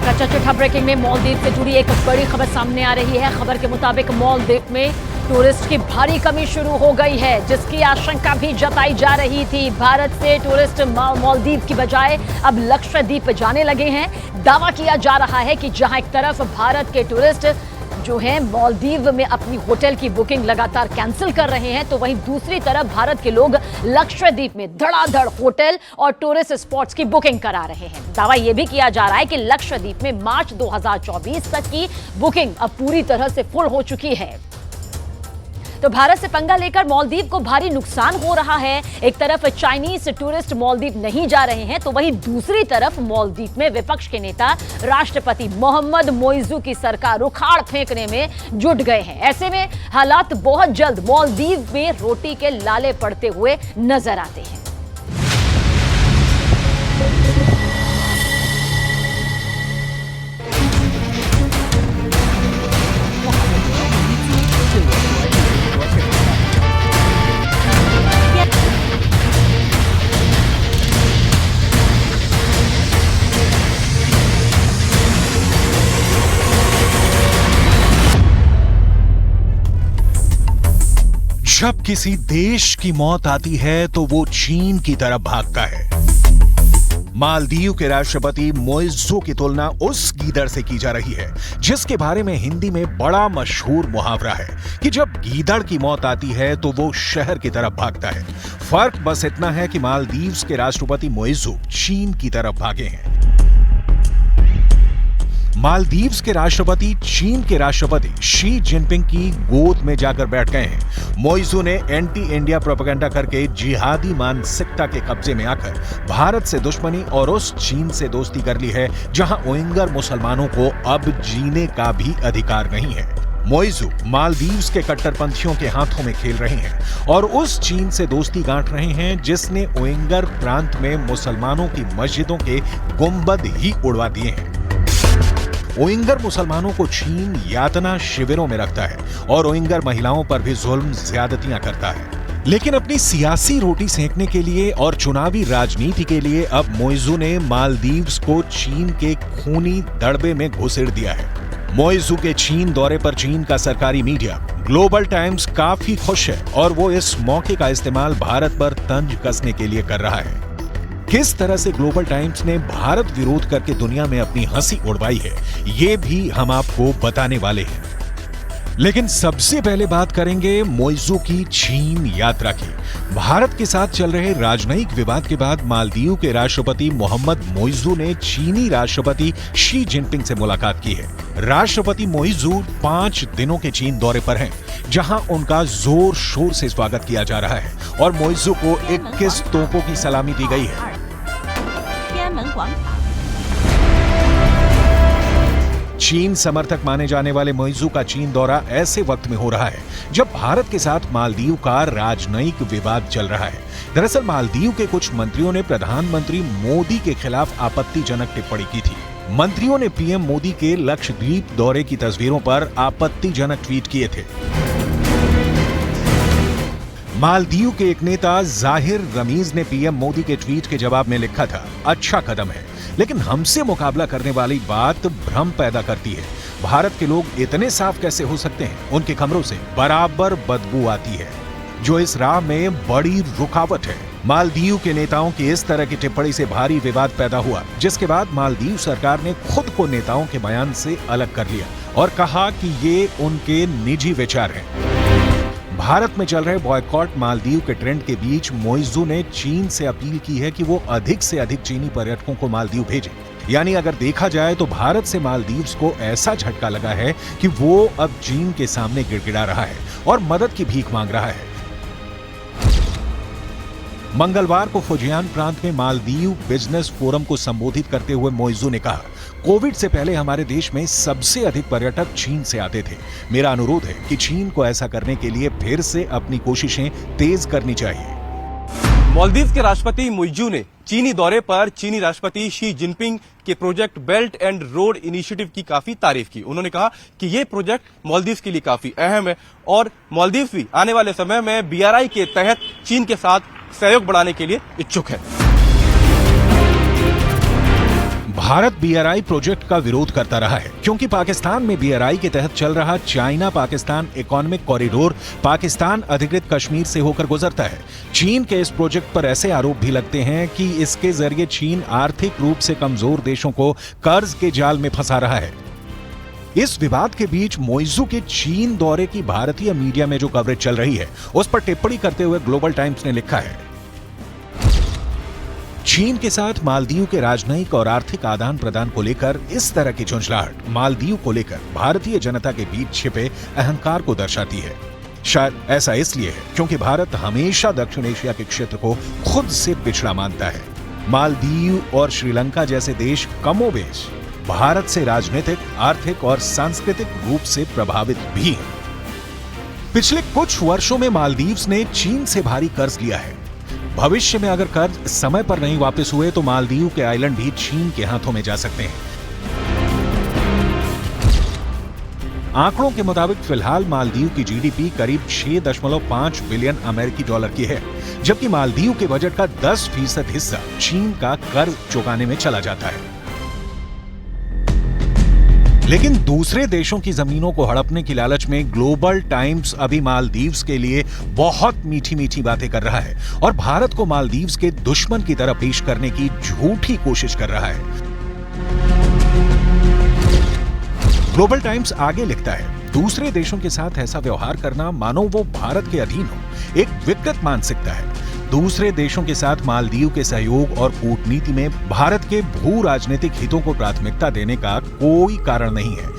कच्चा चिट्ठा ब्रेकिंग में मालदीव से जुड़ी एक बड़ी खबर सामने आ रही है। खबर के मुताबिक मालदीव में टूरिस्ट की भारी कमी शुरू हो गई है, जिसकी आशंका भी जताई जा रही थी। भारत से टूरिस्ट मालदीव की बजाय अब लक्षद्वीप जाने लगे हैं। दावा किया जा रहा है कि जहां एक तरफ भारत के टूरिस्ट जो है मालदीव में अपनी होटल की बुकिंग लगातार कैंसिल कर रहे हैं, तो वहीं दूसरी तरफ भारत के लोग लक्षद्वीप में धड़ाधड़ होटल और टूरिस्ट स्पॉट्स की बुकिंग करा रहे हैं। दावा यह भी किया जा रहा है कि लक्षद्वीप में मार्च 2024 तक की बुकिंग अब पूरी तरह से फुल हो चुकी है। तो भारत से पंगा लेकर मालदीव को भारी नुकसान हो रहा है। एक तरफ चाइनीज टूरिस्ट मालदीव नहीं जा रहे हैं, तो वहीं दूसरी तरफ मालदीव में विपक्ष के नेता राष्ट्रपति मोहम्मद मोइजू की सरकार उखाड़ फेंकने में जुट गए हैं। ऐसे में हालात बहुत जल्द मालदीव में रोटी के लाले पड़ते हुए नजर आते हैं। जब किसी देश की मौत आती है तो वो चीन की तरफ भागता है। मालदीव के राष्ट्रपति मोइज़ू की तुलना उस गीदड़ से की जा रही है, जिसके बारे में हिंदी में बड़ा मशहूर मुहावरा है कि जब गीदड़ की मौत आती है तो वो शहर की तरफ भागता है। फर्क बस इतना है कि मालदीव के राष्ट्रपति मोइज़ू चीन की तरफ भागे हैं। मालदीव के राष्ट्रपति चीन के राष्ट्रपति शी जिनपिंग की गोद में जाकर बैठ गए हैं। मोइज़ू ने एंटी इंडिया प्रोपेगेंडा करके जिहादी मानसिकता के कब्जे में आकर भारत से दुश्मनी और उस चीन से दोस्ती कर ली है, जहां उइगर मुसलमानों को अब जीने का भी अधिकार नहीं है। मोइज़ू मालदीव के कट्टरपंथियों के हाथों में खेल रहे हैं और उस चीन से दोस्ती गांठ रहे हैं जिसने उइगर प्रांत में मुसलमानों की मस्जिदों के गुंबद ही उड़वा दिए हैं। उइगर मुसलमानों को चीन यातना शिविरों में रखता है और उइगर महिलाओं पर भी जुल्म ज्यादतियां करता है। लेकिन अपनी सियासी रोटी सेंकने के लिए और चुनावी राजनीति के लिए अब मोइज़ू ने मालदीव को चीन के खूनी दड़बे में घुसेड़ दिया है। मोइज़ू के चीन दौरे पर चीन का सरकारी मीडिया ग्लोबल टाइम्स काफी खुश है और वो इस मौके का इस्तेमाल भारत पर तंज कसने के लिए कर रहा है। किस तरह से ग्लोबल टाइम्स ने भारत विरोध करके दुनिया में अपनी हंसी उड़वाई है, ये भी हम आपको बताने वाले हैं। लेकिन सबसे पहले बात करेंगे मोइज़ू की चीन यात्रा की। भारत के साथ चल रहे राजनयिक विवाद के बाद मालदीव के राष्ट्रपति मोहम्मद मोइज़ू ने चीनी राष्ट्रपति शी जिनपिंग से मुलाकात की है। राष्ट्रपति मोइज़ू 5 दिनों के चीन दौरे पर हैं, जहां उनका जोर शोर से स्वागत किया जा रहा है और मोइज़ू को 21 तोपों की सलामी दी गई है। चीन समर्थक माने जाने वाले मोइज़ू का चीन दौरा ऐसे वक्त में हो रहा है जब भारत के साथ मालदीव का राजनयिक विवाद चल रहा है। दरअसल मालदीव के कुछ मंत्रियों ने प्रधानमंत्री मोदी के खिलाफ आपत्तिजनक टिप्पणी की थी। मंत्रियों ने पीएम मोदी के लक्षद्वीप दौरे की तस्वीरों पर आपत्तिजनक ट्वीट किए थे। मालदीव के एक नेता जाहिर रमीज ने पीएम मोदी के ट्वीट के जवाब में लिखा था, अच्छा कदम है, लेकिन हमसे मुकाबला करने वाली बात भ्रम पैदा करती है। भारत के लोग इतने साफ कैसे हो सकते हैं? उनके कमरों से बराबर बदबू आती है, जो इस राह में बड़ी रुकावट है। मालदीव के नेताओं की इस तरह की टिप्पणी से भारी विवाद पैदा हुआ, जिसके बाद मालदीव सरकार ने खुद को नेताओं के बयान से अलग कर लिया और कहा कि ये उनके निजी विचार हैं। भारत में चल रहे बॉयकॉट मालदीव के ट्रेंड के बीच मोइज़ू ने चीन से अपील की है कि वो अधिक से अधिक चीनी पर्यटकों को मालदीव भेजें। यानी अगर देखा जाए तो भारत से मालदीव को ऐसा झटका लगा है कि वो अब चीन के सामने गिड़गिड़ा रहा है और मदद की भीख मांग रहा है। मंगलवार को फुजियान प्रांत में मालदीव बिजनेस फोरम को संबोधित करते हुए मोइज़ू ने कहा, कोविड से पहले हमारे देश में सबसे अधिक पर्यटक चीन से आते थे। मेरा अनुरोध है कि चीन को ऐसा करने के लिए फिर से अपनी कोशिशें तेज करनी चाहिए। मालदीव के राष्ट्रपति मोइज़ू ने चीनी दौरे पर चीनी राष्ट्रपति शी जिनपिंग के project belt and road initiative की काफी तारीफ की। उन्होंने कहा कि ये प्रोजेक्ट मालदीव के लिए काफी अहम है और मालदीव भी आने वाले समय में BRI के तहत चीन के साथ सहयोग बढ़ाने के लिए इच्छुक है। भारत BRI प्रोजेक्ट का विरोध करता रहा है क्योंकि पाकिस्तान में BRI के तहत चल रहा China Pakistan economic corridor Pakistan अधिकृत कश्मीर से होकर गुजरता है। चीन के इस प्रोजेक्ट पर ऐसे आरोप भी लगते हैं कि इसके जरिए चीन आर्थिक रूप से कमजोर देशों को कर्ज के जाल में फंसा रहा है। इस विवाद के बीच मोइजू के चीन दौरे की भारतीय मीडिया में जो कवरेज चल रही है उस पर टिप्पणी करते हुए ग्लोबल टाइम्स ने लिखा है, चीन के साथ मालदीव के राजनयिक और आर्थिक आदान प्रदान को लेकर इस तरह की झुंझलाहट मालदीव को लेकर भारतीय जनता के बीच छिपे अहंकार को दर्शाती है। शायद ऐसा इसलिए है क्योंकि भारत हमेशा दक्षिण एशिया के क्षेत्र को खुद से पिछड़ा मानता है। मालदीव और श्रीलंका जैसे देश कमोबेश भारत से राजनीतिक, आर्थिक और सांस्कृतिक रूप से प्रभावित भी हैं। पिछले कुछ वर्षों में मालदीव्स ने चीन से भारी कर्ज लिया है। भविष्य में अगर कर्ज समय पर नहीं वापस हुए तो मालदीव के आइलैंड भी चीन के हाथों में जा सकते हैं। आंकड़ों के मुताबिक फिलहाल मालदीव की GDP करीब 6.5 बिलियन अमेरिकी डॉलर की है, जबकि मालदीव के बजट का 10% हिस्सा चीन का कर्ज चुकाने में चला जाता है। लेकिन दूसरे देशों की जमीनों को हड़पने की लालच में ग्लोबल टाइम्स अभी मालदीव्स के लिए बहुत मीठी मीठी बातें कर रहा है और भारत को मालदीव्स के दुश्मन की तरह पेश करने की झूठी कोशिश कर रहा है। ग्लोबल टाइम्स आगे लिखता है, दूसरे देशों के साथ ऐसा व्यवहार करना मानो वो भारत के अधीन हो, एक विकृत मानसिकता है। दूसरे देशों के साथ मालदीव के सहयोग और कूटनीति में भारत के भू राजनीतिक हितों को प्राथमिकता देने का कोई कारण नहीं है।